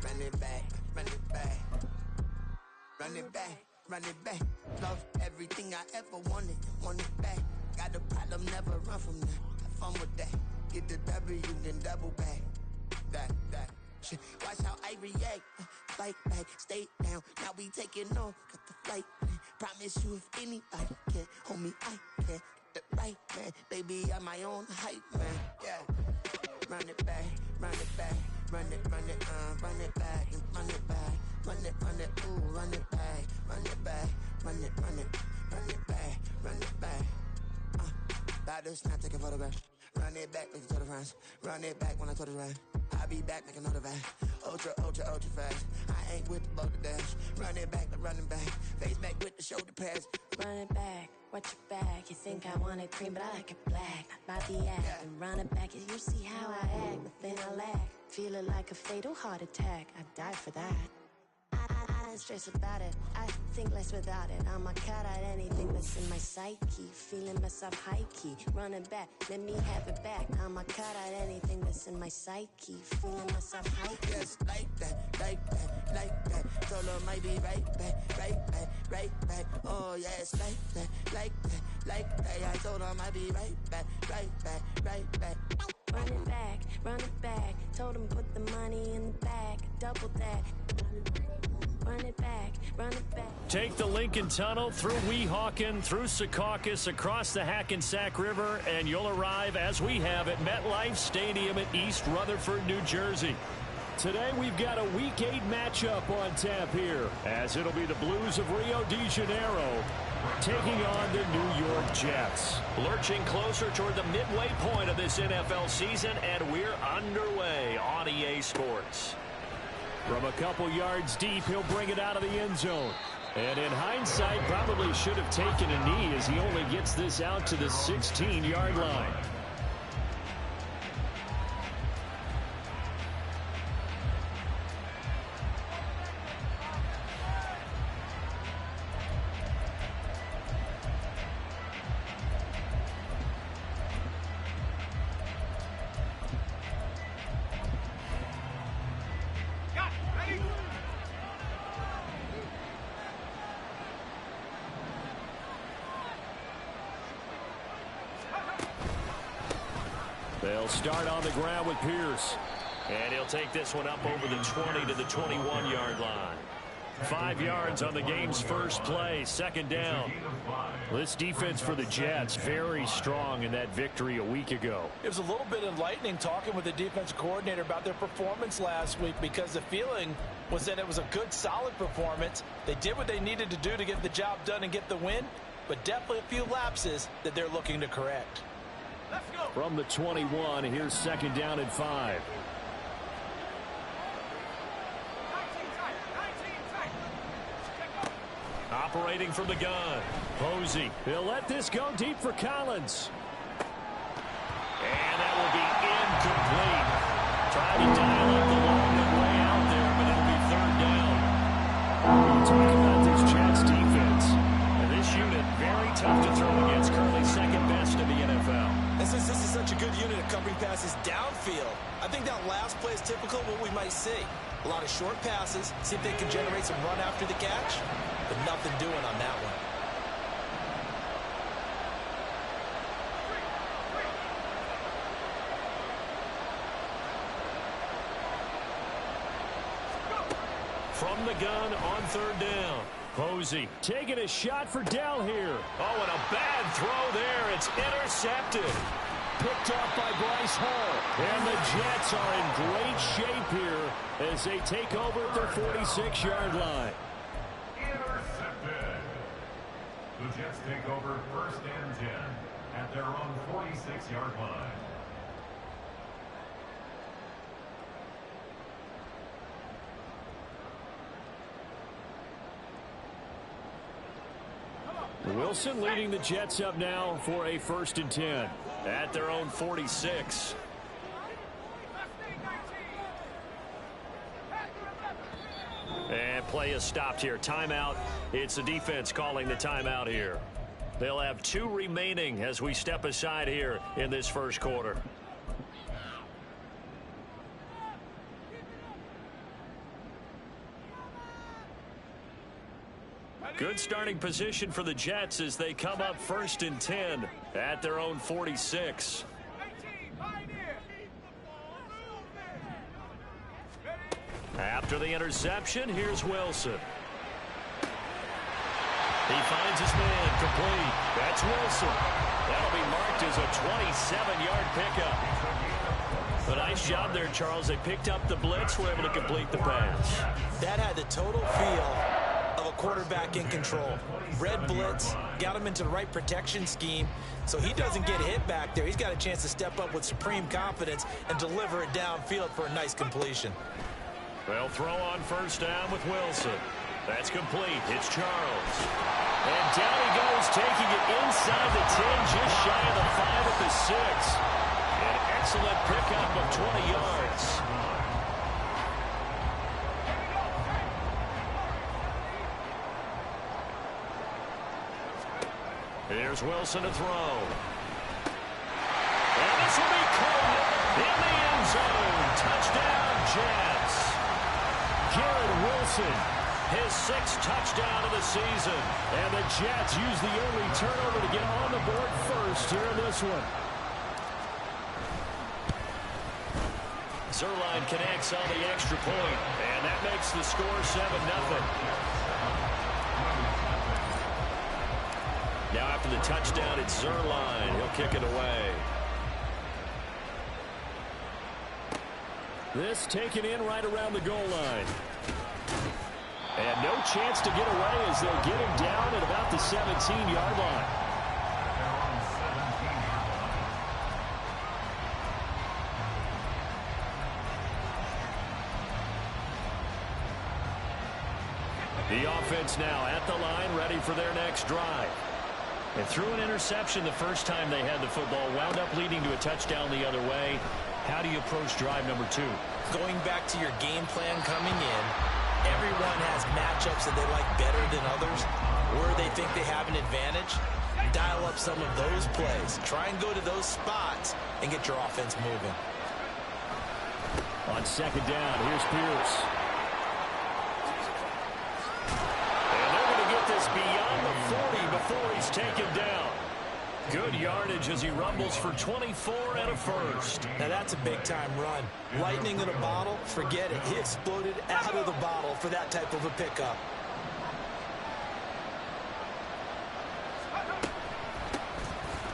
run it back, run it back. Run it back, run it back. Love everything I ever wanted, want it back. Got a problem, never run from that. Have fun with that. Get the W, then double back. That. Shit. Watch how I react. Fight back, stay down. Now we taking off, got the flight plan. Promise you if anybody can, homie, I can. Get the right man, baby, I'm my own hype man. Yeah. Run it back, run it back. Run it back, and run it back. Run it, ooh, run it back. Run it back, run it back, run it back. About to snap, take a photograph. Run it back, make it to the friends. Run it back when I told it right. I'll be back, make another back. Ultra fast. I ain't with the boat to dash. Run it back, but running back. Face back with the shoulder pads. Run it back, watch your back. You think I want it cream, but I like it black. About the act and run it back. You see how I act, but then I lack. Feeling like a fatal heart attack. I'd die for that. I don't stress about it. I think less without it. I'ma cut out anything that's in my psyche. Feeling myself high key. Running back, let me have it back. I'ma cut out anything that's in my psyche. Feeling myself high key. Yes, like that. Told her might be right back. Oh, yes, like that. I told her might be right back. Run it back. Told him put the money in the bag. Double that. Run it back. Take the Lincoln Tunnel through Weehawken, through Secaucus, across the Hackensack River, and you'll arrive, as we have, at MetLife Stadium in East Rutherford, New Jersey. Today we've got a Week 8 matchup on tap here, as it'll be the Blues of Rio de Janeiro taking on the New York Jets. Lurching closer toward the midway point of this NFL season, and we're underway on EA Sports. From a couple yards deep, he'll bring it out of the end zone. And in hindsight, probably should have taken a knee as he only gets this out to the 16-yard line. They'll start on the ground with Pierce. And he'll take this one up over the 20 to the 21-yard line. 5 yards on the game's first play, second down. This defense for the Jets, very strong in that victory a week ago. It was a little bit enlightening talking with the defense coordinator about their performance last week, because the feeling was that it was a good, solid performance. They did what they needed to do to get the job done and get the win, but definitely a few lapses that they're looking to correct. From the 21, here's second down and 5. Operating from the gun, Posey. He'll let this go deep for Collins. And that will be incomplete. Trying to dial up the long way out there, but it'll be third down. You talk about this Jets defense. And this unit, very tough to throw against, currently second best in the NFL. And since this is such a good unit of covering passes downfield, I think that last play is typical of what we might see. A lot of short passes, see if they can generate some run after the catch, but nothing doing on that one. From the gun on third down. Posey taking a shot for Dell here. Oh, and a bad throw there. It's intercepted. Picked off by Bryce Hall. And the Jets are in great shape here as they take over at their 46-yard line. Intercepted. The Jets take over first and 10 at their own 46-yard line. Wilson leading the Jets up now for a first and 10 at their own 46. And play is stopped here. Timeout. It's the defense calling the timeout here. They'll have 2 remaining as we step aside here in this first quarter. Good starting position for the Jets as they come up 1st and 10 at their own 46. After the interception, here's Wilson. He finds his man complete. That's Wilson. That'll be marked as a 27-yard pickup. A nice job there, Charles. They picked up the blitz, were able to complete the pass. That had the total feel of a quarterback in control. Red blitz, got him into the right protection scheme, so he doesn't get hit back there. He's got a chance to step up with supreme confidence and deliver it downfield for a nice completion. They'll throw on 1st down with Wilson. That's complete. It's Charles. And down he goes, taking it inside the 10, just shy of the 5 at the 6. An excellent pickup of 20 yards. Here's Wilson to throw. And this will be caught in the end zone. Touchdown, Jets. Garrett Wilson, his 6th touchdown of the season. And the Jets use the early turnover to get on the board first here in this one. Zuerlein connects on the extra point, and that makes the score 7-0. Now after the touchdown, it's Zuerlein. He'll kick it away. This taken in right around the goal line. And no chance to get away as they'll get him down at about the 17-yard line. The offense now at the line, ready for their next drive. And threw an interception the first time they had the football, wound up leading to a touchdown the other way. How do you approach drive number 2? Going back to your game plan coming in, everyone has matchups that they like better than others, where they think they have an advantage. Dial up some of those plays. Try and go to those spots and get your offense moving. On 2nd down, here's Pierce. And they're going to get this beyond the 40 before he's taken down. Good yardage as he rumbles for 24 and a first. Now that's a big-time run. Lightning in a bottle, forget it. He exploded out of the bottle for that type of a pickup.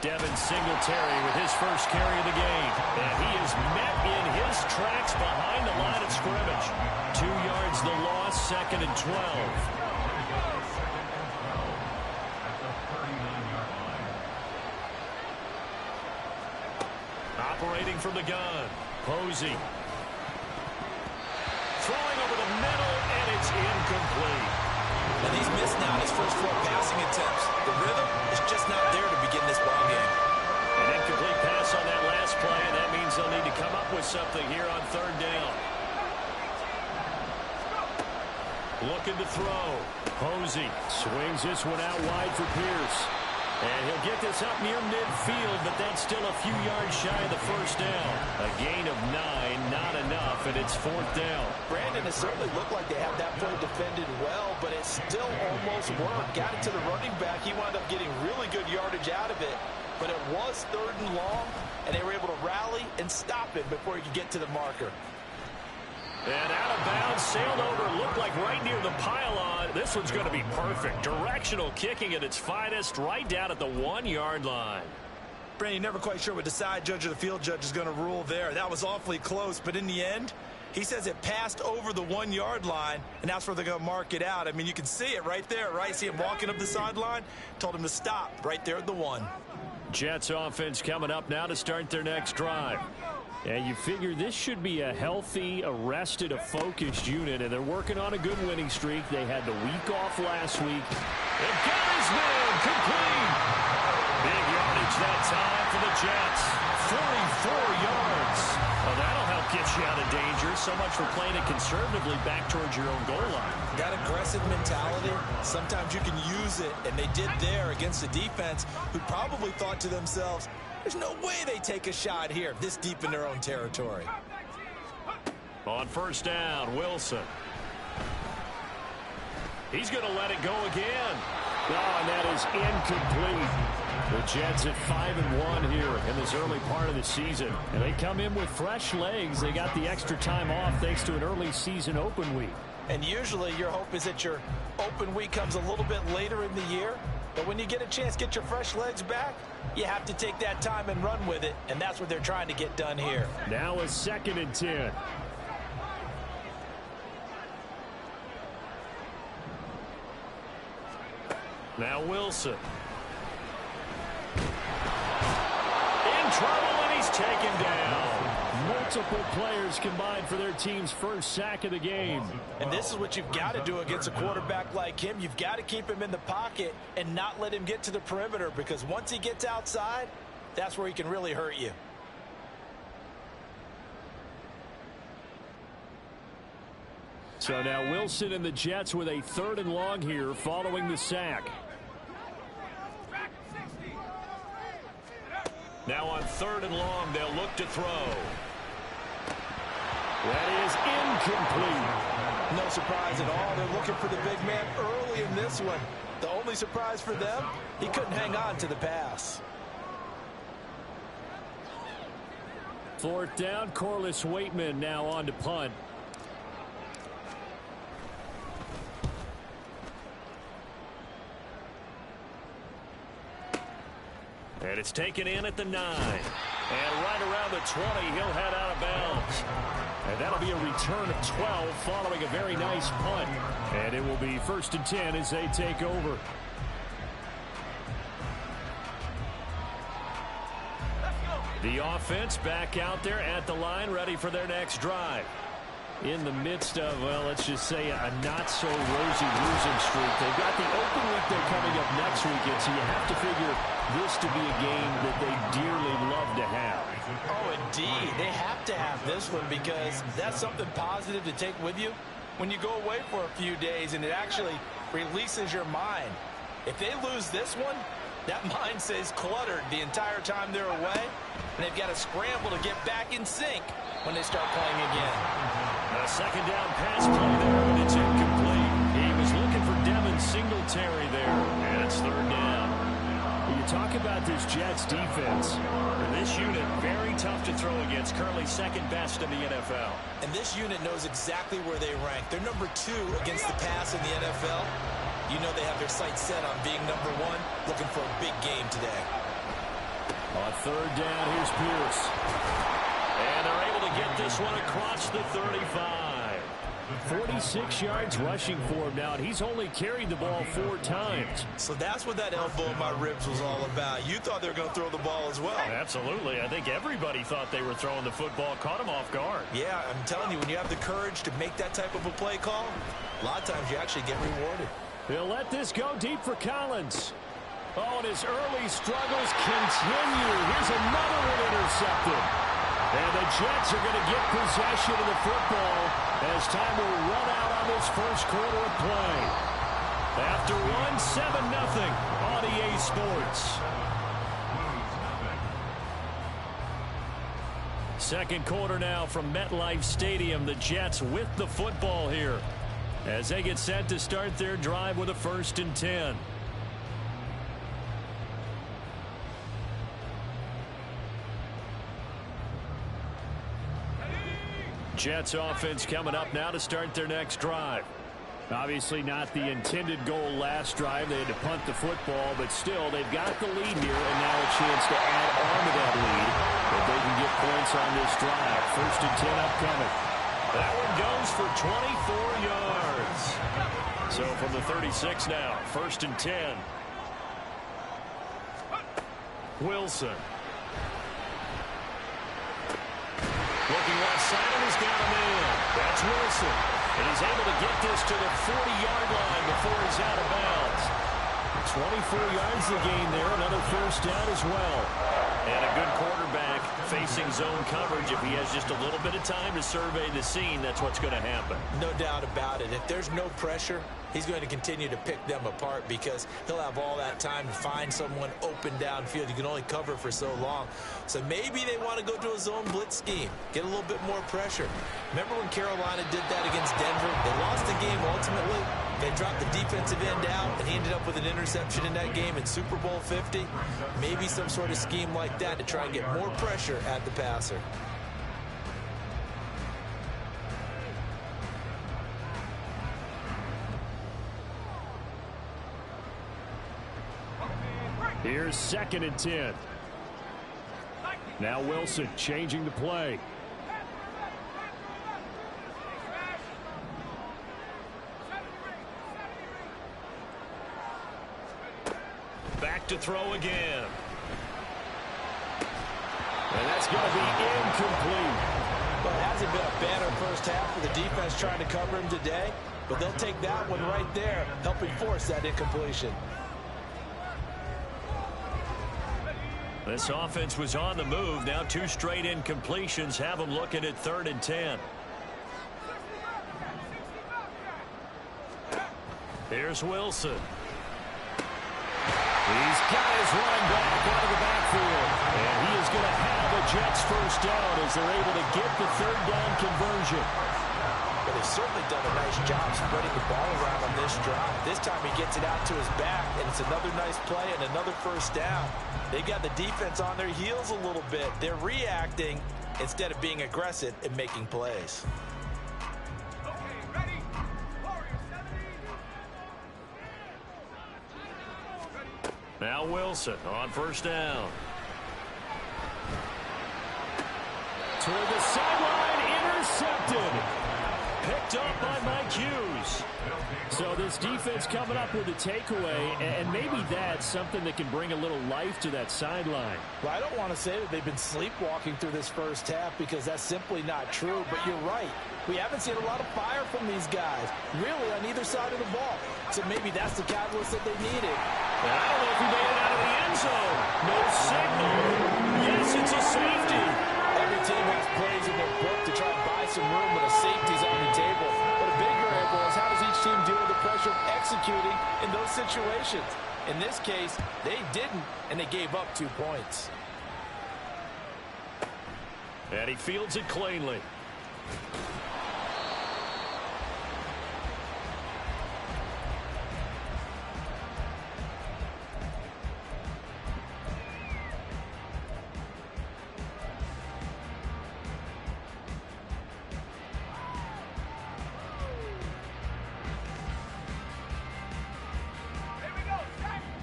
Devin Singletary with his first carry of the game. And he is met in his tracks behind the line of scrimmage. 2 yards the loss, 2nd and 12. Operating from the gun, Posey. Throwing over the middle, and it's incomplete. And he's missed now his first 4 passing attempts. The rhythm is just not there to begin this ballgame. An incomplete pass on that last play, and that means they'll need to come up with something here on 3rd down. Looking to throw. Posey swings this one out wide for Pierce. And he'll get this up near midfield, but that's still a few yards shy of the first down. A gain of 9, not enough, and it's 4th down. Brandon, it certainly looked like they had that play defended well, but it still almost worked. Got it to the running back. He wound up getting really good yardage out of it, but it was 3rd and long, and they were able to rally and stop it before he could get to the marker. And out of bounds, sailed over, looked like right near the pylon. This one's going to be perfect. Directional kicking at its finest, right down at the 1-yard line. Brandon, you're never quite sure what the side judge or the field judge is going to rule there. That was awfully close, but in the end, he says it passed over the 1-yard line, and that's where they're going to mark it out. I mean, you can see it right there, right? See him walking up the sideline? Told him to stop right there at the 1. Jets offense coming up now to start their next drive. And you figure this should be a healthy, arrested, a focused unit, and they're working on a good winning streak. They had the week off last week. And got his man complete. Big yardage that time for the Jets. 44 yards. Well, that'll help get you out of danger. So much for playing it conservatively back towards your own goal line. That aggressive mentality, sometimes you can use it, and they did there against a defense who probably thought to themselves, there's no way they take a shot here this deep in their own territory. On 1st down, Wilson. He's going to let it go again. Oh, and that is incomplete. The Jets at 5-1 here in this early part of the season. And they come in with fresh legs. They got the extra time off thanks to an early season open week. And usually your hope is that your open week comes a little bit later in the year. But when you get a chance to get your fresh legs back, you have to take that time and run with it. And that's what they're trying to get done here. Now a 2nd and 10. Now Wilson. In trouble, and he's taken down. Multiple players combined for their team's first sack of the game. And this is what you've got to do against a quarterback like him. You've got to keep him in the pocket and not let him get to the perimeter, because once he gets outside, that's where he can really hurt you. So now Wilson and the Jets with a 3rd and long here following the sack. Now on 3rd and long, they'll look to throw. That is incomplete. No surprise at all. They're looking for the big man early in this one. The only surprise for them, he couldn't hang on to the pass. 4th down, Corliss Waitman now on to punt. And it's taken in at the 9. And right around the 20, he'll head out of bounds. And that'll be a return of 12 following a very nice punt. And it will be 1st and 10 as they take over. The offense back out there at the line, ready for their next drive. In the midst of, well, let's just say a not-so-rosy losing streak. They've got the open week they're coming up next weekend, so you have to figure this to be a game that they dearly love to have. Oh, indeed. They have to have this one, because that's something positive to take with you when you go away for a few days, and it actually releases your mind. If they lose this one, that mind stays cluttered the entire time they're away, and they've got to scramble to get back in sync when they start playing again. A 2nd down pass play there, but it's incomplete. He was looking for Devin Singletary there, and it's 3rd down. When you talk about this Jets defense, this unit very tough to throw against, currently 2nd best in the NFL. And this unit knows exactly where they rank. They're number 2 against the pass in the NFL. You know they have their sights set on being number 1, looking for a big game today. On 3rd down, here's Pierce. And they're able to get this one across the 35. 46 yards rushing for him now, and he's only carried the ball 4 times. So that's what that elbow in my ribs was all about. You thought they were going to throw the ball as well. Absolutely. I think everybody thought they were throwing the football, caught him off guard. Yeah, I'm telling you, when you have the courage to make that type of a play call, a lot of times you actually get rewarded. He'll let this go deep for Collins. Oh, and his early struggles continue. Here's another one intercepted. And the Jets are going to get possession of the football as time will run out on this first quarter of play. After one, 7-0 on EA Sports. Second quarter now from MetLife Stadium. The Jets with the football here as they get set to start their drive with a 1st and 10. Jets offense coming up now to start their next drive. Obviously not the intended goal last drive. They had to punt the football, but still they've got the lead here and now a chance to add on to that lead if they can get points on this drive. 1st and 10 upcoming. That one goes for 24 yards. So from the 36 now, 1st and 10. Wilson. Looking left side, and he's got him in. That's Wilson. And he's able to get this to the 40-yard line before he's out of bounds. 24 yards the gain there. Another 1st down as well. And a good quarterback facing zone coverage. If he has just a little bit of time to survey the scene, that's what's going to happen. No doubt about it. If there's no pressure, he's going to continue to pick them apart because he'll have all that time to find someone open downfield. You can only cover for so long. So maybe they want to go to a zone blitz scheme, get a little bit more pressure. Remember when Carolina did that against Denver? They lost the game ultimately, They dropped the defensive end out, and he ended up with an interception in that game in Super Bowl 50. Maybe some sort of scheme like that to try and get more pressure at the passer. Here's 2nd and 10. Now Wilson changing the play. Back to throw again. And that's going to be incomplete. Well, it hasn't been a banner first half for the defense trying to cover him today, but they'll take that one right there, helping force that incompletion. This offense was on the move. Now 2 straight incompletions have them looking at 3rd and 10. Here's Wilson. He's got his running back out of the backfield. And he is going to have a Jets first down as they're able to get the 3rd down conversion. But they've certainly done a nice job spreading the ball around on this drive. This time he gets it out to his back, and it's another nice play and another first down. They've got the defense on their heels a little bit. They're reacting instead of being aggressive and making plays. Now Wilson on first down. Toward the sideline, intercepted. Picked up by Mike Hughes. So this defense coming up with a takeaway, and maybe that's something that can bring a little life to that sideline. Well, I don't want to say that they've been sleepwalking through this first half because that's simply not true, but you're right. We haven't seen a lot of fire from these guys, really, on either side of the ball. So maybe that's the catalyst that they needed. And I don't know if he made it out of the end zone. No signal. Yes, it's a safety. Every team has plays in their book to try and buy some room when a safety's on the table. But a big variable is how does each team deal with the pressure of executing in those situations. In this case, they didn't, and they gave up 2 points. And he fields it cleanly.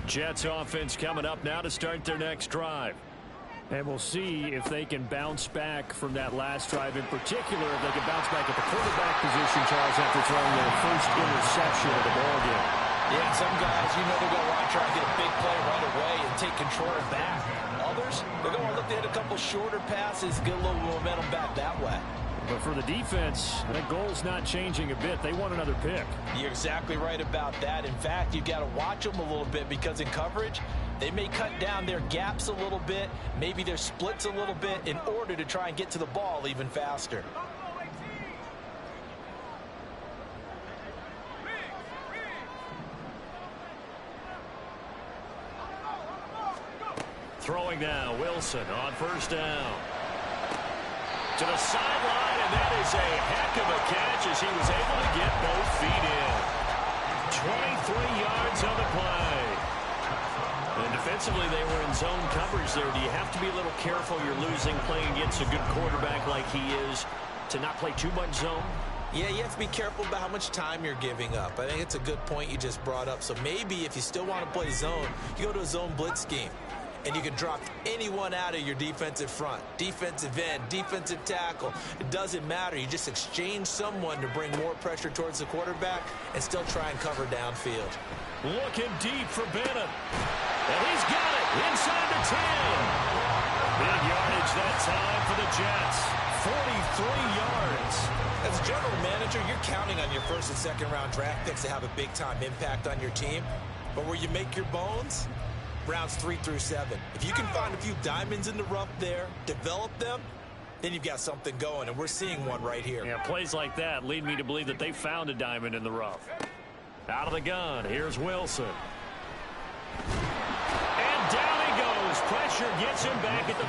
Jets offense coming up now to start their next drive. And we'll see if they can bounce back from that last drive, in particular if they can bounce back at the quarterback position, Charles, after throwing their first interception of the ball game. Yeah, some guys, you know they're going to want to try and get a big play right away and take control back. Others, they're going to look to hit a couple shorter passes, get a little momentum back that way. But for the defense, that goal's not changing a bit. They want another pick. You're exactly right about that. In fact, you've got to watch them a little bit because in coverage, they may cut down their gaps a little bit, maybe their splits a little bit in order to try and get to the ball even faster. Throwing now, Wilson on first down. To the sideline, and that is a heck of a catch as he was able to get both feet in. 23 yards on the play. And defensively, they were in zone coverage there. Do you have to be a little careful? You're losing playing against a good quarterback like he is to not play too much zone? Yeah, you have to be careful about how much time you're giving up. I think it's a good point you just brought up. So maybe if you still want to play zone, you go to a zone blitz scheme. And you can drop anyone out of your defensive front, defensive end, defensive tackle. It doesn't matter. You just exchange someone to bring more pressure towards the quarterback and still try and cover downfield. Looking deep for Bennett. And he's got it inside the 10. Big yardage that time for the Jets. 43 yards. As a general manager, you're counting on your first and second round draft picks to have a big-time impact on your team. But where you make your bones, rounds 3 through 7. If you can find a few diamonds in the rough there, develop them, then you've got something going, and we're seeing one right here. Yeah, plays like that lead me to believe that they found a diamond in the rough. Out of the gun, here's Wilson. And down he goes. Pressure gets him back at the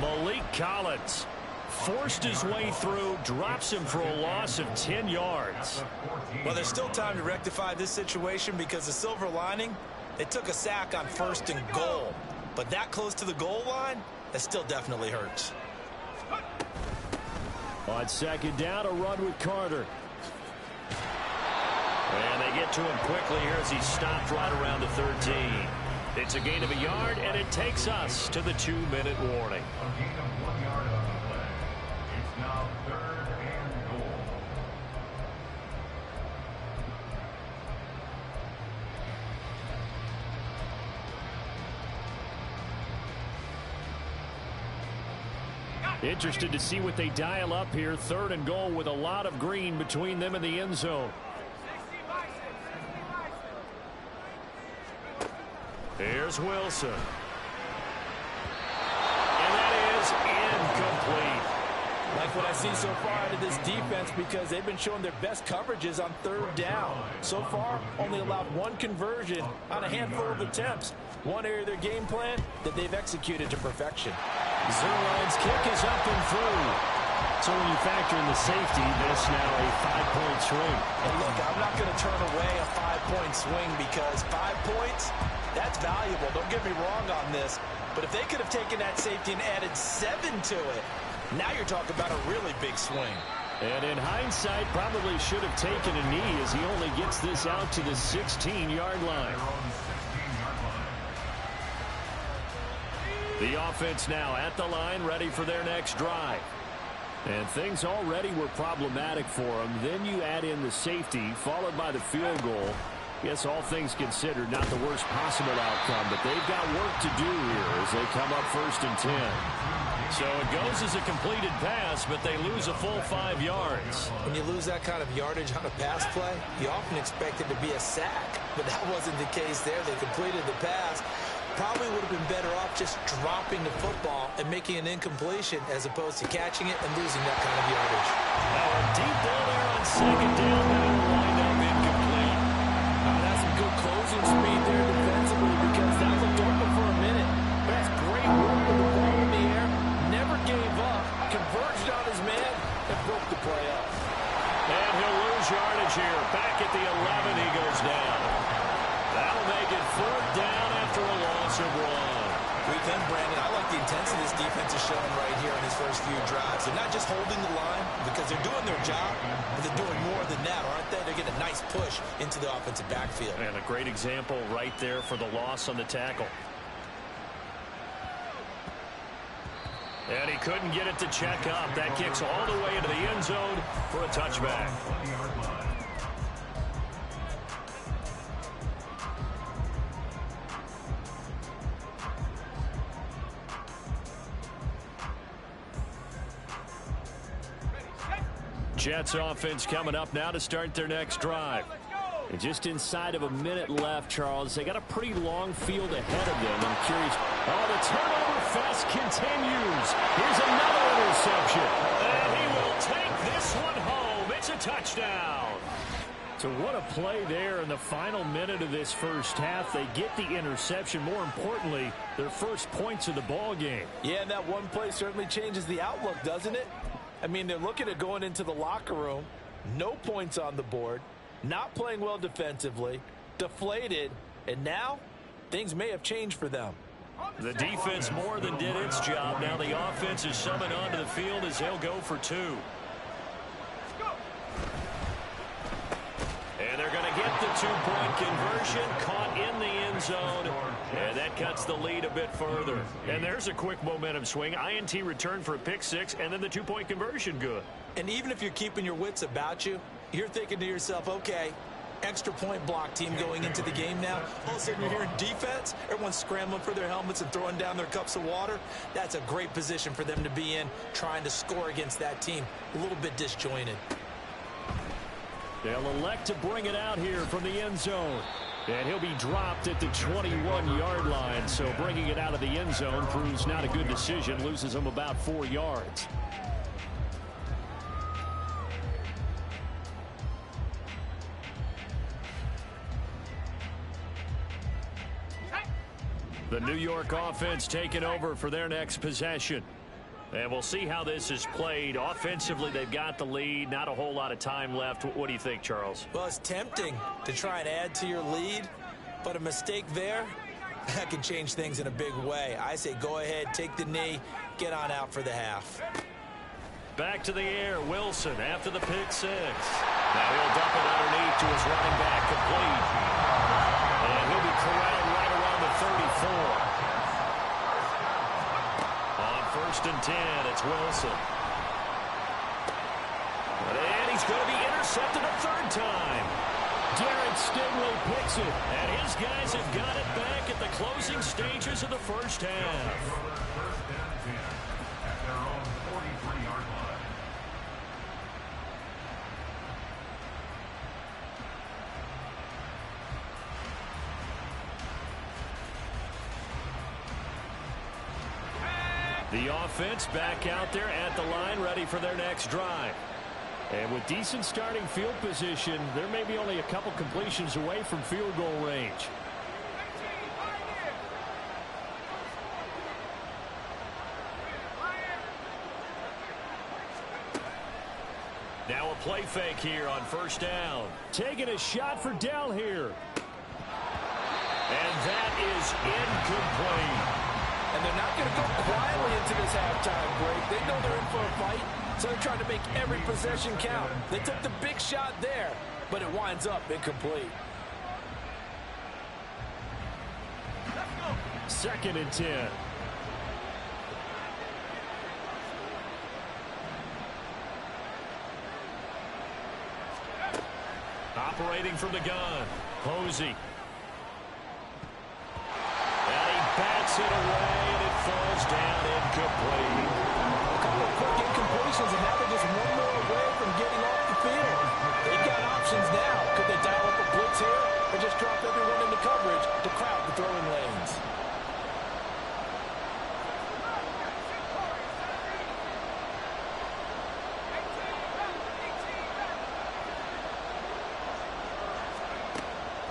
14. Malik Collins, forced his way through, drops him for a loss of 10 yards. Well, there's still time to rectify this situation because the silver lining, they took a sack on 1st and goal. But that close to the goal line, that still definitely hurts. On 2nd down, a run with Carter. And they get to him quickly here as he's stopped right around the 13. It's a gain of a yard, and it takes us to the 2-minute warning. A gain of 1 yard on the play. It's now 3rd and goal. Interested to see what they dial up here. 3rd and goal with a lot of green between them and the end zone. Here's Wilson. And that is incomplete. Like what I see so far out of this defense because they've been showing their best coverages on 3rd down. So far, only allowed 1 conversion on a handful of attempts. One area of their game plan that they've executed to perfection. Zuerlein's kick is up and through. So when you factor in the safety, this now a 5-point swing. And look, I'm not going to turn away a 5-point swing because 5 points, that's valuable. Don't get me wrong on this. But if they could have taken that safety and added 7 to it, now you're talking about a really big swing. And in hindsight, probably should have taken a knee as he only gets this out to the 16-yard line. The offense now at the line, ready for their next drive. And things already were problematic for them. Then you add in the safety, followed by the field goal. Yes, all things considered, not the worst possible outcome, but they've got work to do here as they come up 1st and 10. So it goes as a completed pass, but they lose a full 5 yards. When you lose that kind of yardage on a pass play, you often expect it to be a sack, but that wasn't the case there. They completed the pass. Probably would have been better off just dropping the football and making an incompletion as opposed to catching it and losing that kind of yardage. Now a deep ball there on 2nd down, but it'll wind up incomplete. That's some good closing speed there defensively because that looked open for a minute. But that's great work with the ball in the air. Never gave up, converged on his man, and broke the play up. And he'll lose yardage here. Back at the 11, he goes down. That'll make it 4th down after a loss of 1. We've been, Brandon, I like the intensity this defense is showing right here in his first few drives. They're not just holding the line because they're doing their job, but they're doing more than that, aren't they? They're getting a nice push into the offensive backfield. And a great example right there for the loss on the tackle. And he couldn't get it to check up. That kicks all the way into the end zone for a touchback. Jets offense coming up now to start their next drive. And just inside of a minute left, Charles, they got a pretty long field ahead of them. I'm curious. Oh, the turnover fest continues. Here's another interception. And he will take this one home. It's a touchdown. So what a play there in the final minute of this first half. They get the interception. More importantly, their first points of the ball game. Yeah, and that one play certainly changes the outlook, doesn't it? I mean, they're looking at going into the locker room, no points on the board, not playing well defensively, deflated, and now things may have changed for them. The defense more than did its job. Now the offense is summoned onto the field as they'll go for 2. And they're going to get the 2-point conversion, caught in the end zone, and that cuts the lead a bit further. And there's a quick momentum swing. INT return for a pick 6, and then the 2-point conversion good. And even if you're keeping your wits about you, you're thinking to yourself, okay, extra point block team going into the game now. All of a sudden you're hearing defense. Everyone's scrambling for their helmets and throwing down their cups of water. That's a great position for them to be in, trying to score against that team. A little bit disjointed. They'll elect to bring it out here from the end zone. And he'll be dropped at the 21-yard line. So bringing it out of the end zone proves not a good decision. Loses him about 4 yards. The New York offense taking over for their next possession. And we'll see how this is played. Offensively, they've got the lead. Not a whole lot of time left. What do you think, Charles? Well, it's tempting to try and add to your lead, but a mistake there, that can change things in a big way. I say go ahead, take the knee, get on out for the half. Back to the air, Wilson after the pick six. Now he'll dump it underneath to his running back, complete. And he'll be corralled right around the 34. On 1st and 10, it's Wilson. And he's going to be intercepted a third time. Derek Stingley picks it, and his guys have got it back at the closing stages of the first half. First and 10 at their own 43-yard line. The offense back out there at the line, ready for their next drive. And with decent starting field position, there may be only a couple completions away from field goal range. Now a play fake here on 1st down. Taking a shot for Dell here. And that is incomplete. And they're not going to go quietly into this halftime break. They know they're in for a fight, so they're trying to make every possession count. They took the big shot there, but it winds up incomplete. 2nd and 10. Operating from the gun, Posey. And he bats it away, and it falls down incomplete. A couple of quick incompletions, and now they're just one more away from getting off the field. They've got options now. Could they dial up a blitz here, or just drop everyone into coverage to crowd the throwing lanes?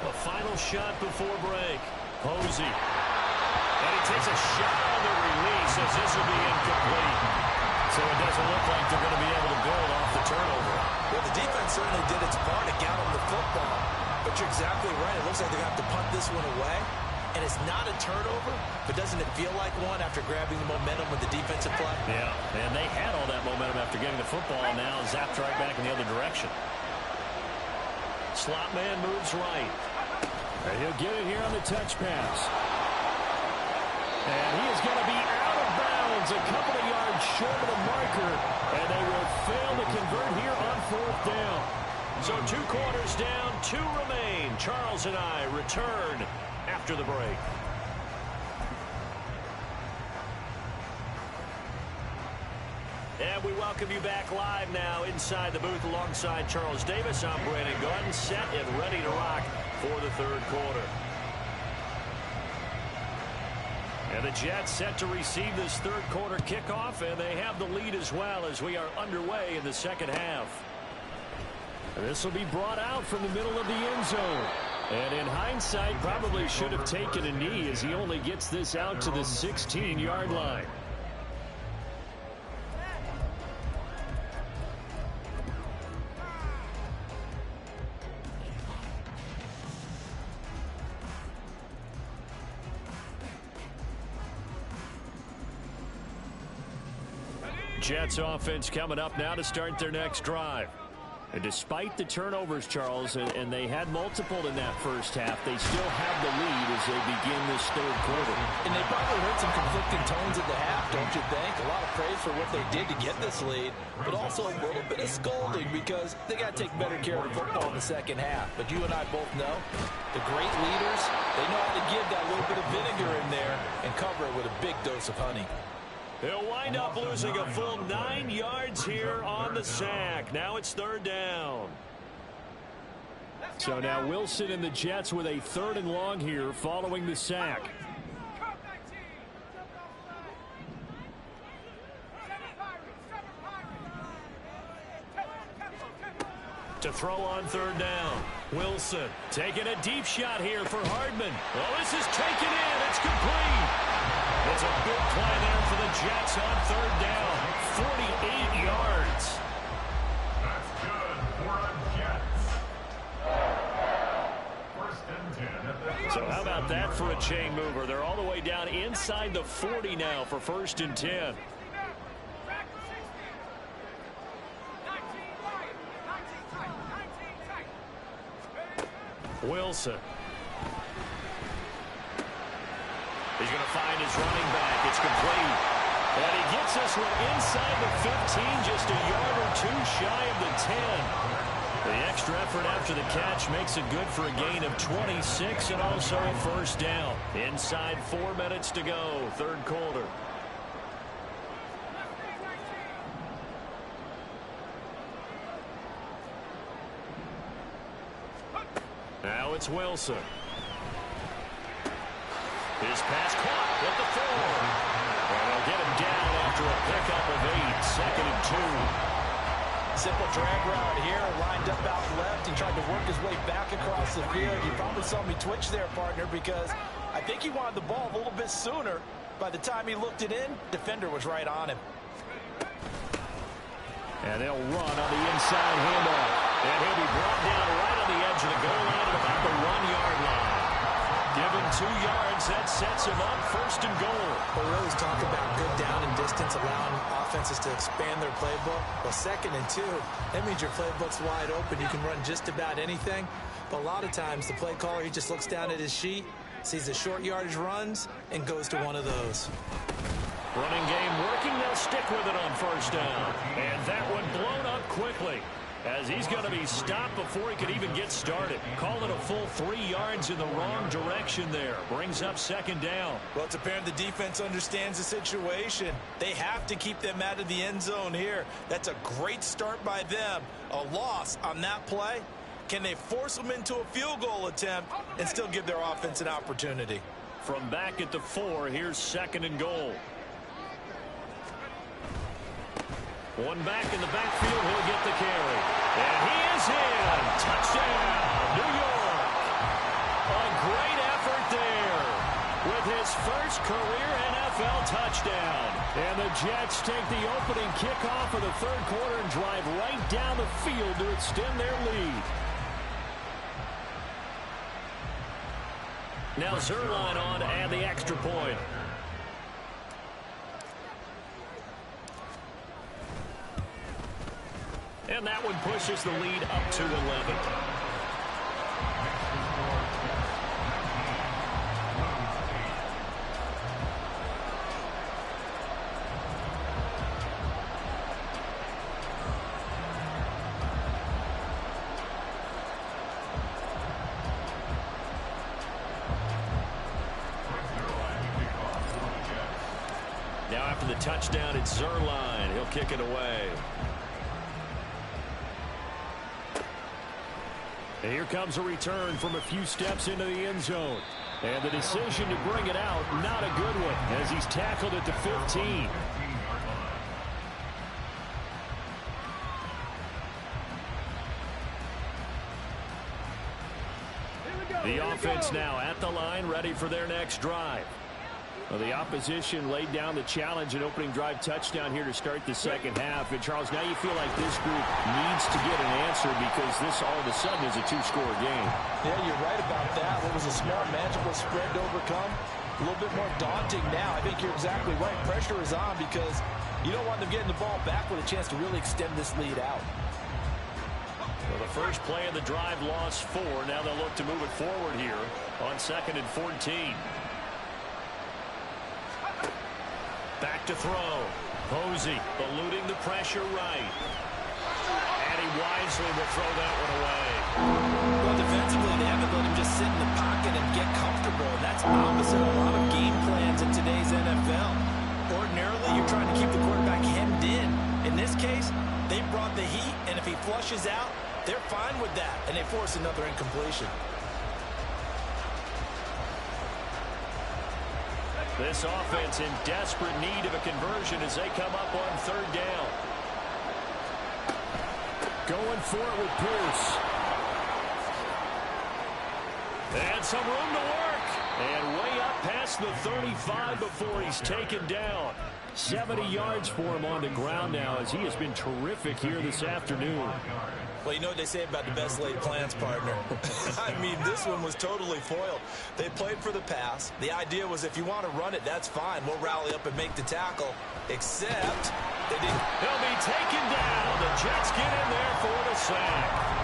A final shot before break. Posey. And he takes a shot on the release as this will be incomplete. So it doesn't look like they're going to be able to build off the turnover. Well, the defense certainly did its part to get on the football. But you're exactly right. It looks like they're going to have to punt this one away. And it's not a turnover, but doesn't it feel like one after grabbing the momentum with the defensive play? Yeah, and they had all that momentum after getting the football, and now zapped right back in the other direction. Slot man moves right. And he'll get it here on the touch pass. And he is going to be out of bounds a couple of yards short of the marker. And they will fail to convert here on 4th down. So 2 quarters down, 2 remain. Charles and I return after the break. And we welcome you back live now inside the booth alongside Charles Davis. I'm Brandon Gaudin, set and ready to rock for the 3rd quarter. And the Jets set to receive this 3rd quarter kickoff, and they have the lead as well as we are underway in the 2nd half. And this will be brought out from the middle of the end zone. And in hindsight, probably should have taken a knee as he only gets this out to the 16-yard line. Jets offense coming up now to start their next drive. And despite the turnovers, Charles, and they had multiple in that first half, they still have the lead as they begin this 3rd quarter. And they probably heard some conflicting tones at the half, don't you think? A lot of praise for what they did to get this lead, but also a little bit of scolding because they got to take better care of the football in the 2nd half. But you and I both know the great leaders, they know how to give that little bit of vinegar in there and cover it with a big dose of honey. They'll wind up losing a full 9 yards here on the sack. Now it's 3rd down. So now Wilson and the Jets with a 3rd and long here following the sack. To throw on 3rd down. Wilson taking a deep shot here for Hardman. Well, this is taken in. It's complete. It's a big play there for the Jets on third down. 48 yards. That's good for a Jets. First and 10 at the So how about that for a chain mover? They're all the way down inside the 40 now for first and 10. Wilson. He's going to find his running back. It's complete. And he gets this one inside the 15, just a yard or two shy of the 10. The extra effort after the catch makes it good for a gain of 26 and also a first down. Inside 4 minutes to go, third quarter. Now it's Wilson. His pass caught at the 4. And they'll get him down after a pickup of 8. Second and 2. Simple drag route here, lined up out left and tried to work his way back across the field. You probably saw me twitch there, partner, because I think he wanted the ball a little bit sooner. By the time he looked it in, defender was right on him. And they'll run on the inside handoff. And he'll be brought down right on the edge of the goal line at about the 1-yard line. Give him 2 yards. That sets him up first and goal. Well, we always talk about good down and distance, allowing offenses to expand their playbook. Well, second and 2, that means your playbook's wide open. You can run just about anything. But a lot of times, the play caller, he just looks down at his sheet, sees the short yardage runs, and goes to one of those. Running game working. They'll stick with it on first down. And that one blown up quickly, as he's going to be stopped before he can even get started. Call it a full 3 yards in the wrong direction there. Brings up second down. Well, it's apparent the defense understands the situation. They have to keep them out of the end zone here. That's a great start by them. A loss on that play. Can they force them into a field goal attempt and still give their offense an opportunity? From back at the 4, here's second and goal. One back in the backfield, he'll get the carry. And he is in. Touchdown, New York. A great effort there with his first career NFL touchdown. And the Jets take the opening kickoff of the third quarter and drive right down the field to extend their lead. Now Zuerlein on to add the extra point. And that one pushes the lead up to 11. Now after the touchdown, it's Zuerlein. He'll kick it away. And here comes a return from a few steps into the end zone. And the decision to bring it out, not a good one, as he's tackled at the 15. The offense now at the line, ready for their next drive. Well, the opposition laid down the challenge and opening drive touchdown here to start the second half. And, Charles, now you feel like this group needs to get an answer because this all of a sudden is a two-score game. Yeah, you're right about that. What was a small, manageable spread to overcome? A little bit more daunting now. I think you're exactly right. Pressure is on because you don't want them getting the ball back with a chance to really extend this lead out. Well, the first play of the drive lost 4. Now they'll look to move it forward here on 2nd and 14. Back to throw. Posey eluding the pressure right. And he wisely will throw that one away. Well, defensively, they haven't let him just sit in the pocket and get comfortable. And that's opposite a lot of game plans in today's NFL. Ordinarily, you're trying to keep the quarterback hemmed in. In this case, they brought the heat, and if he flushes out, they're fine with that, and they force another incompletion. This offense in desperate need of a conversion as they come up on third down. Going for it with Pierce. And some room to work. And way up past the 35 before he's taken down. 70 yards for him on the ground now as he has been terrific here this afternoon. Well, you know what they say about the best laid plans, partner. I mean, this one was totally foiled. They played for the pass. The idea was if you want to run it, that's fine. We'll rally up and make the tackle. Except they didn't. He'll be taken down. The Jets get in there for the sack.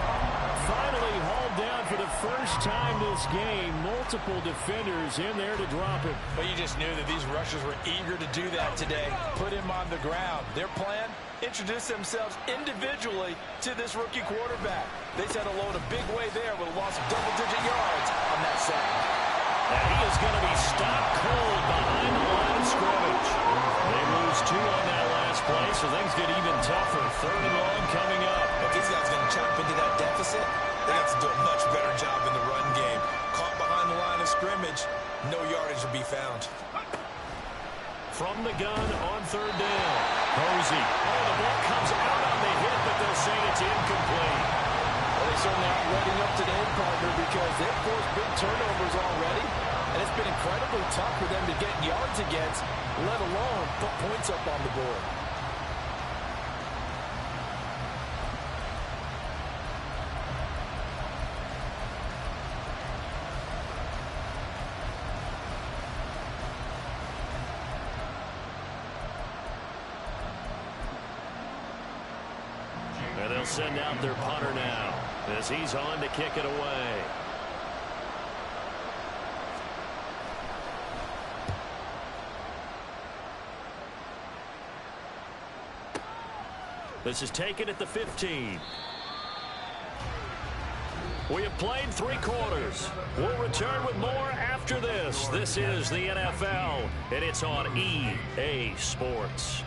Finally hauled down for the first time this game. Multiple defenders in there to drop him. But you just knew that these rushers were eager to do that today. Put him on the ground. Their plan? Introduce themselves individually to this rookie quarterback. They set a load a big way there with a loss of double-digit yards on that sack. And he is going to be stopped cold behind the line of scrimmage. They lose 2 on that last play, so things get even tougher. 3rd and long coming up. If these guys are going to chop into that deficit, they have to do a much better job in the run game. Caught behind the line of scrimmage, no yardage to be found. From the gun on 3rd down. Posey. Oh, the ball comes out on the hit, but they'll say it's incomplete. Well, they certainly aren't letting up today, partner, because they've forced big turnovers already, and it's been incredibly tough for them to get yards against, let alone put points up on the board. And they'll send out their punter now as he's on to kick it away. This is taken at the 15. We have played 3 quarters. We'll return with more after this. This is the NFL, and it's on EA Sports.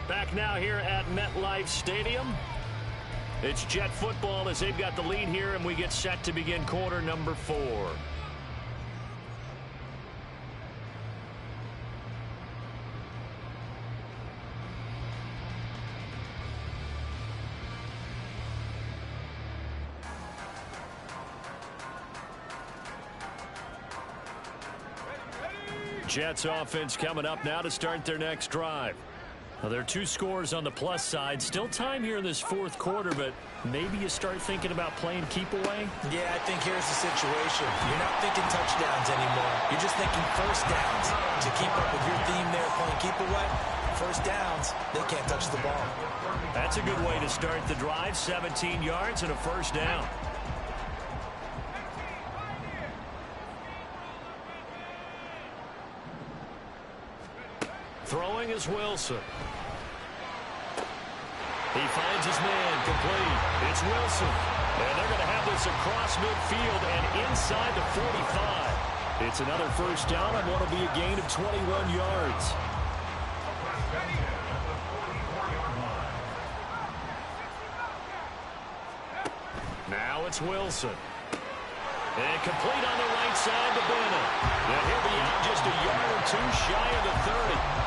Back now here at MetLife Stadium. It's Jet football as they've got the lead here, and we get set to begin quarter number 4. Jets offense coming up now to start their next drive. Well, there are 2 scores on the plus side. Still time here in this 4th quarter, but maybe you start thinking about playing keep away? Yeah, I think here's the situation. You're not thinking touchdowns anymore. You're just thinking first downs. To keep up with your theme there, playing keep away, first downs, they can't touch the ball. That's a good way to start the drive. 17 yards and a first down. Throwing is Wilson. He finds his man complete. It's Wilson. And they're going to have this across midfield and inside the 45. It's another first down on what will be a gain of 21 yards. Now it's Wilson. And complete on the right side to Bennett. Now he'll be out just a yard or 2 shy of the 30.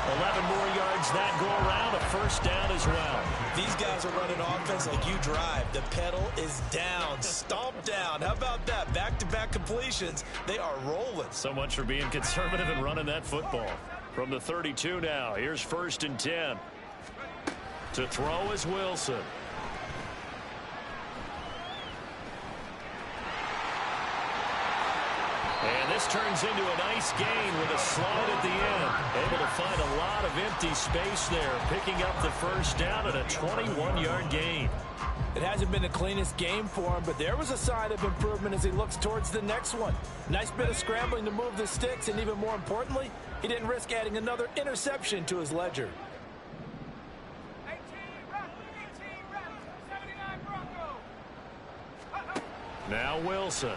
11 more yards that go around, a first down as well. These guys are running offense like you drive. The pedal is down, stomp down. How about that? Back-to-back completions. They are rolling. So much for being conservative and running that football. From the 32 now, here's 1st and 10. To throw is Wilson. And this turns into a nice gain with a slide at the end. Able to find a lot of empty space there, picking up the first down at a 21-yard gain. It hasn't been the cleanest game for him, but there was a sign of improvement as he looks towards the next one. Nice bit of scrambling to move the sticks, and even more importantly, he didn't risk adding another interception to his ledger. Now Wilson.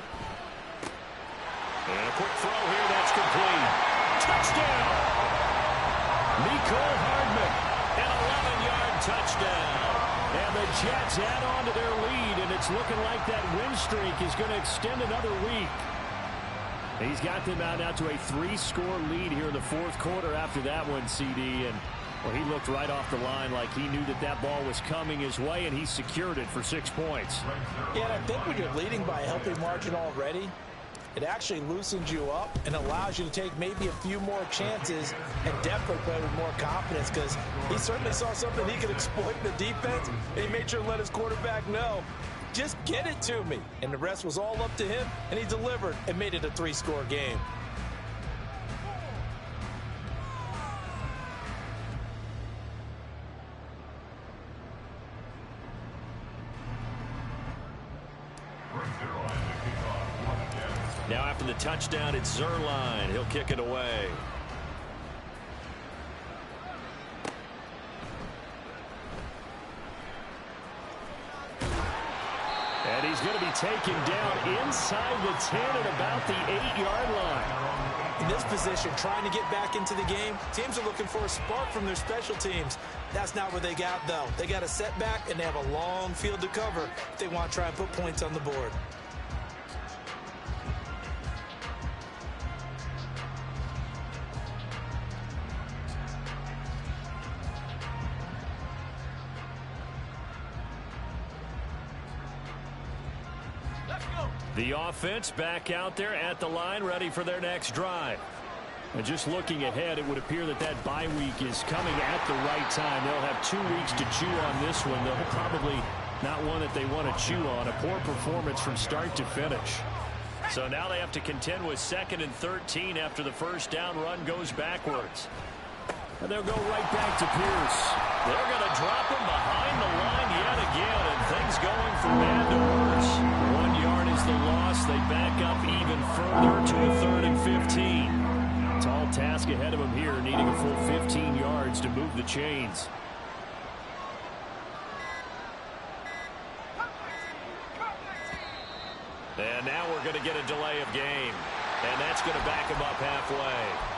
And a quick throw here, that's complete. Touchdown! Mecole Hardman, an 11-yard touchdown. And the Jets add on to their lead, and it's looking like that win streak is going to extend another week. He's got them out now to a 3-score lead here in the 4th quarter after that one, CD. And well, he looked right off the line like he knew that that ball was coming his way, and he secured it for 6 points. Yeah, and I think when you're leading by a healthy margin already, It actually loosens you up and allows you to take maybe a few more chances and definitely play with more confidence, because he certainly saw something he could exploit in the defense, and he made sure to let his quarterback know, just get it to me. And the rest was all up to him, and he delivered and made it a 3-score game. Now after the touchdown, it's Zuerlein. He'll kick it away. And he's going to be taken down inside the 10 at about the 8-yard line. In this position, trying to get back into the game, teams are looking for a spark from their special teams. That's not what they got, though. They got a setback, and they have a long field to cover if they want to try and put points on the board. The offense back out there at the line, ready for their next drive. And just looking ahead, it would appear that that bye week is coming at the right time. They'll have 2 weeks to chew on this one. They'll probably not one that they want to chew on. A poor performance from start to finish. So now they have to contend with 2nd and 13 after the first down run goes backwards. And they'll go right back to Pierce. They're going to drop him behind the line yet again, and things going for Manders. 1 yard is the loss. They back up even further to a 3rd and 15. Tall task ahead of him here, needing a full 15 yards to move the chains. And now we're going to get a delay of game, and that's going to back him up halfway.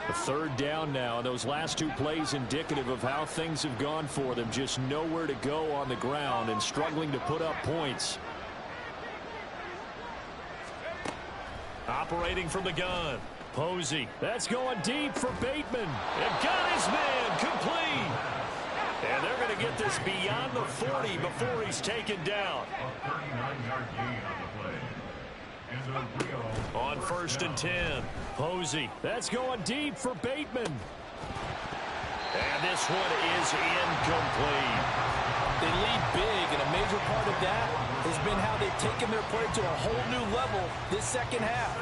A 3rd down now, and those last 2 plays indicative of how things have gone for them. Just nowhere to go on the ground and struggling to put up points. Operating from the gun. Posey. That's going deep for Bateman. And got his man complete. And they're going to get this beyond the 40 before he's taken down. A 39-yard gain on the play. On 1st and 10. Posey. That's going deep for Bateman. And this one is incomplete. They lead big, and a major part of that has been how they've taken their play to a whole new level this second half.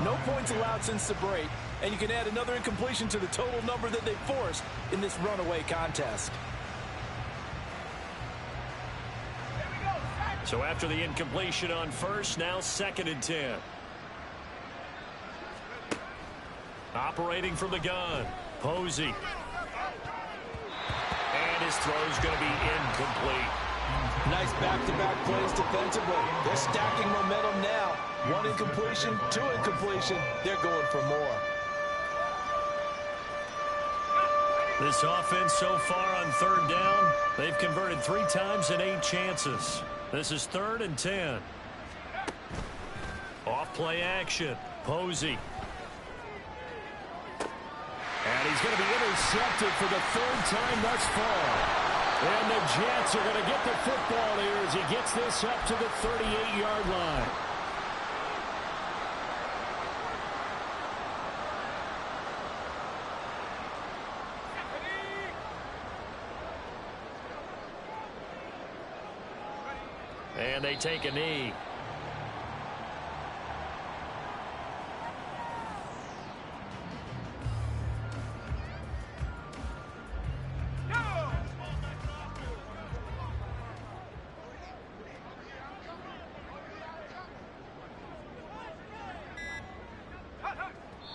No points allowed since the break, and you can add another incompletion to the total number that they forced in this runaway contest. So after the incompletion on 1st, now 2nd and 10. Operating from the gun. Posey. And his throw's going to be incomplete. Nice back-to-back plays defensively. They're stacking momentum now. 1 incompletion, 2 incompletion. They're going for more. This offense so far on 3rd down, they've converted 3 times in 8 chances. This is 3rd and 10. Off play action. Posey. And he's going to be intercepted for the 3rd time thus far. And the Jets are going to get the football here as he gets this up to the 38-yard line. And they take a knee.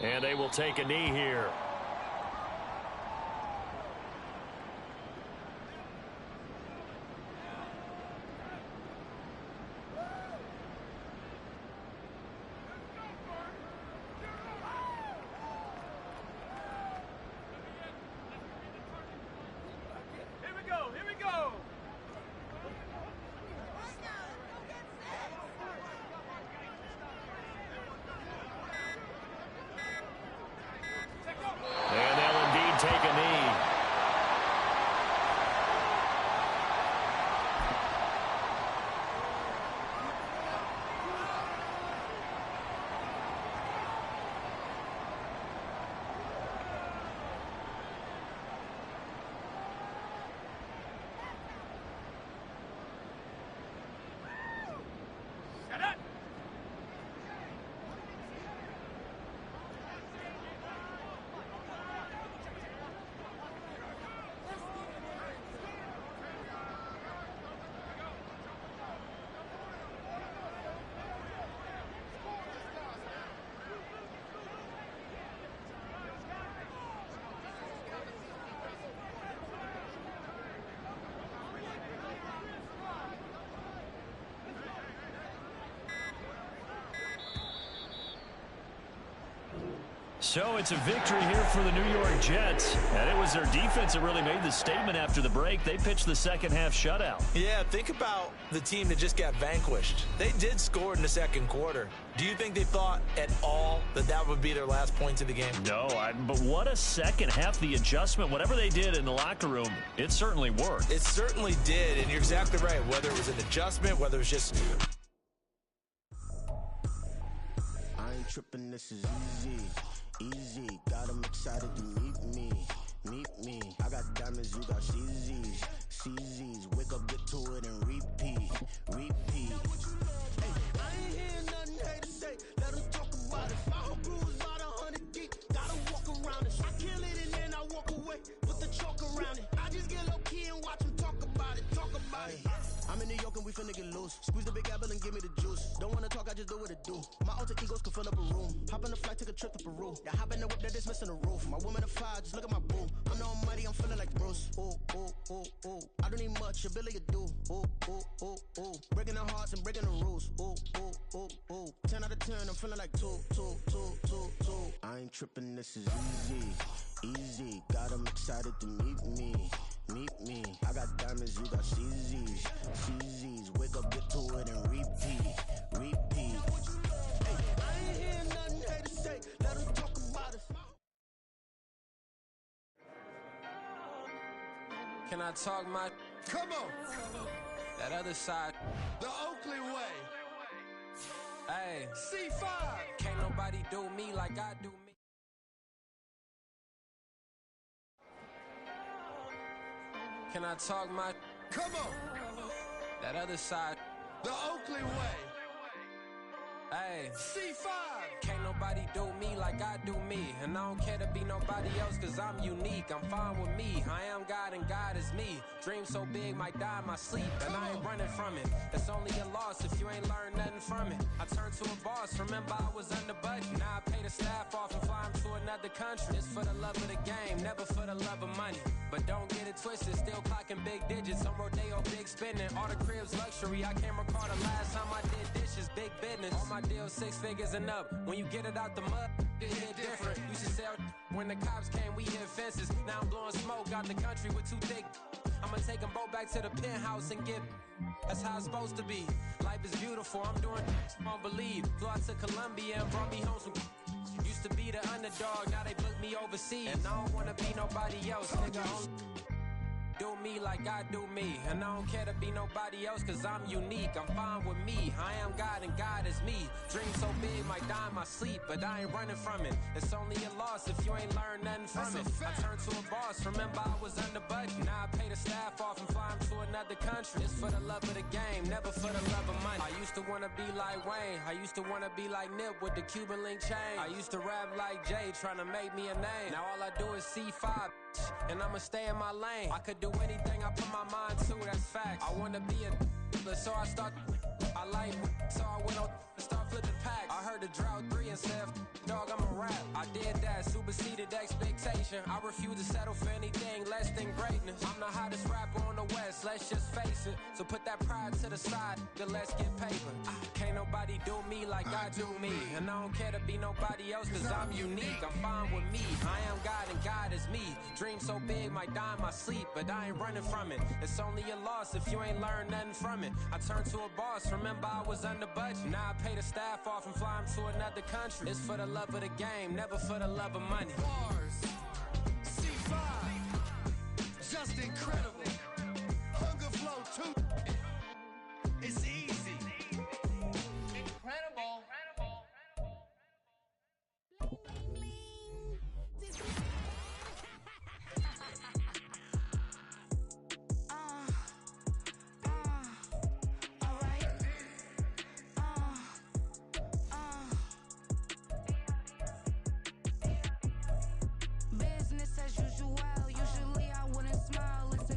And they will take a knee here. So it's a victory here for the New York Jets, and it was their defense that really made the statement after the break. They pitched the second half shutout. Yeah, think about the team that just got vanquished. They did score in the second quarter. Do you think they thought at all that that would be their last points of the game? No, but what a second half. The adjustment, whatever they did in the locker room, it certainly worked. It certainly did, and you're exactly right. Whether it was an adjustment, whether it was just... I ain't tripping, this is easy. Easy, got them excited to meet me. I got diamonds, you got CZs. Wake up, get to it, and repeat. Hey, I ain't hearing nothing hate to say. Let them talk about it. My whole crew is about 100 deep. Gotta walk around it. I kill it and then I walk away with the chalk around it. I just get low key and watch them talk about it. I'm in New York and we finna get loose. Squeeze the big apple and give me the juice. Don't wanna talk, I just do what it do. My alter egos can fill up a room. Hop on the flight, take a trip to Peru. Yeah, hop in the whip that is missing the roof. My woman a fire, just look at my boo. I know I'm muddy, I'm feeling like Bruce. Ooh. I don't need much, ability to do. Ooh. Breaking the hearts and breaking the rules. Ooh. 10 out of 10, I'm feeling like two. I ain't tripping, this is easy. Got them excited to meet me. I got diamonds, you got CZs. Wake up, get to it, and repeat. Hey, I ain't hearing nothing hate to say. Let them talk about it. Can I talk my... Come on. That other side. The Oakley way. Hey. C5. Can't nobody do me like I do me. Can I talk my... Come on. That other side. The Oakley way. Hey. C5. Can't nobody do me like I do me. And I don't care to be nobody else cause I'm unique. I'm fine with me. I am God and God is me. Dream so big might die in my sleep. And I ain't running from it. It's only a loss if you ain't learned nothing from it. I turned to a boss. Remember I was under budget. Now I pay the staff off and fly them to another country. It's for the love of the game, never for the love of money. But don't get it twisted, still clocking big digits. On Rodeo, big spending. All the cribs luxury. I can't recall the last time I did dishes. Big business. All my deals 6 figures and up. When you get it out the mud, it hit different. Used to sell when the cops came, we hit fences. Now I'm blowing smoke out the country with 2 thick. I'ma take them both back to the penthouse and get. That's how it's supposed to be. Life is beautiful, I'm doing won't believe. Flew out to Colombia and brought me home some. Used to be the underdog, now they book me overseas. And I don't wanna be nobody else, nigga. Do me like I do me. And I don't care to be nobody else cause I'm unique. I'm fine with me. I am God and God is me. Dream so big might die in my sleep, but I ain't running from it. It's only a loss if you ain't learned nothing from it. I turned to a boss, remember I was under budget. Now I pay the staff off and fly them to another country. It's for the love of the game, never for the love of money. I used to wanna be like Wayne. I used to wanna be like Nip with the Cuban link chain. I used to rap like Jay, trying to make me a name. Now all I do is C5, and I'ma stay in my lane. I could do anything I put my mind to, that's facts. I wanna be a so I start. I like so I went on and start flipping packs. I heard the drought 3 and said, dog, I'm a rap. I did that, superseded expectation. I refuse to settle for anything less than greatness. I'm the hottest rapper on the West, let's just face it. So put that pride to the side, then let's get paper. Can't nobody do me like I do me. And I don't care to be nobody else cause I'm unique. I'm fine with me. I am God and God is me. Dream so big might die in my sleep, but I ain't running from it. It's only a loss if you ain't learned nothing from it. I turned to a boss, remember I was under budget. Now I pay the staff off and fly them to another country. It's for the love of the game, never for the love of money. Bars. C5. Just incredible. Hunger Flow 2. It's easy. Incredible. Business as usual. Usually I wouldn't smile. It's a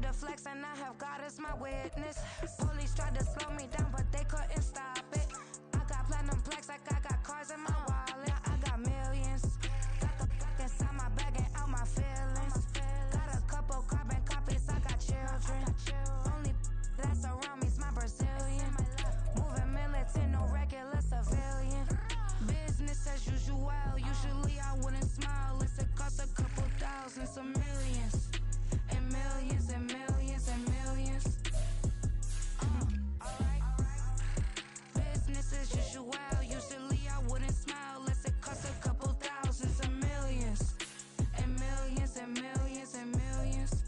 proud to flex and I have God as my witness. Police tried to slow me down, but they couldn't stop it. I got platinum plaques like I got cars in my wallet. I got millions. Got the fuck inside my bag and out my feelings. Got a couple carbon copies, I got children. Only that's around me's my Brazilian. Moving militant, no regular civilian. Business as usual, usually I wouldn't smile. Unless it costs a couple thousands of millions. And millions and millions and millions. Alright. Business as usual, usually I wouldn't smile. Unless it costs a couple thousands of millions. And millions and millions and millions.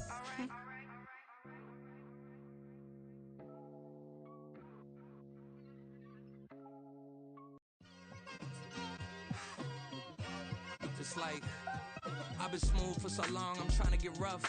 Alright. It's like I've been smooth for so long, I'm trying to get rough.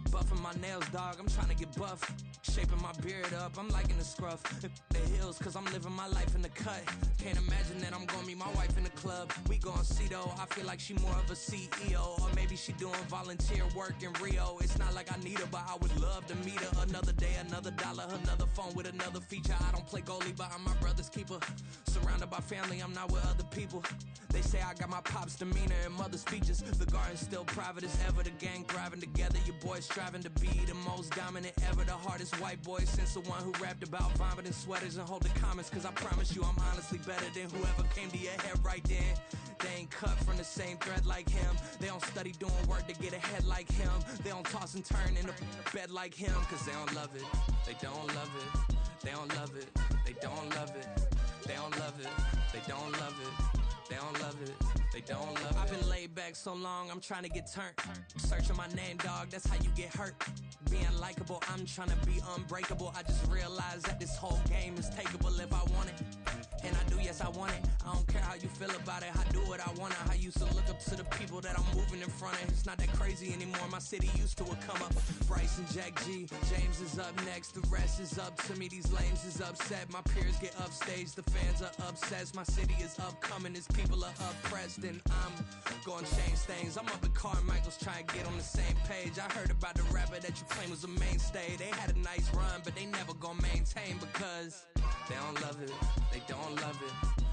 Buffing my nails, dog, I'm trying to get buff. Shaping my beard up, I'm liking the scruff. The hills, cause I'm living my life in the cut. Can't imagine that I'm gonna meet my wife in the club. We gon' see though, I feel like she more of a CEO. Or maybe she doing volunteer work in Rio. It's not like I need her, but I would love to meet her. Another day, another dollar, another phone with another feature. I don't play goalie, but I'm my brother's keeper. Surrounded by family, I'm not with other people. They say I got my pop's demeanor and mother's features. The garden's still private as ever, the gang thriving together. Your boys striving to be the most dominant ever. The hardest white boy since the one who rapped about vomiting sweaters and hold the comments. Cause I promise you I'm honestly better than whoever came to your head right then. They ain't cut from the same thread like him. They don't study doing work to get ahead like him. They don't toss and turn in the bed like him. Cause they don't love it, they don't love it. They don't love it, they don't love it. They don't love it, they don't love it. They don't love it, they don't love it. I've been laid back so long, I'm trying to get turned. Searching my name, dog, that's how you get hurt. Being likable, I'm trying to be unbreakable. I just realized that this whole game is takeable if I want it. And I do, yes, I want it. I don't care how you feel about it, I do what I want it. I used to look up to the people that I'm moving in front of. It's not that crazy anymore, my city used to a come up. Bryce and Jack G, James is up next, the rest is up to me. These lames is upset, my peers get upstage, the fans are obsessed. My city is upcoming, its people are oppressed, and I'm gonna change things. I'm up at Carmichael's trying to get on the same page. I heard about the rapper that you claim was a mainstay. They had a nice run, but they never gonna maintain because they don't love it, they don't love it.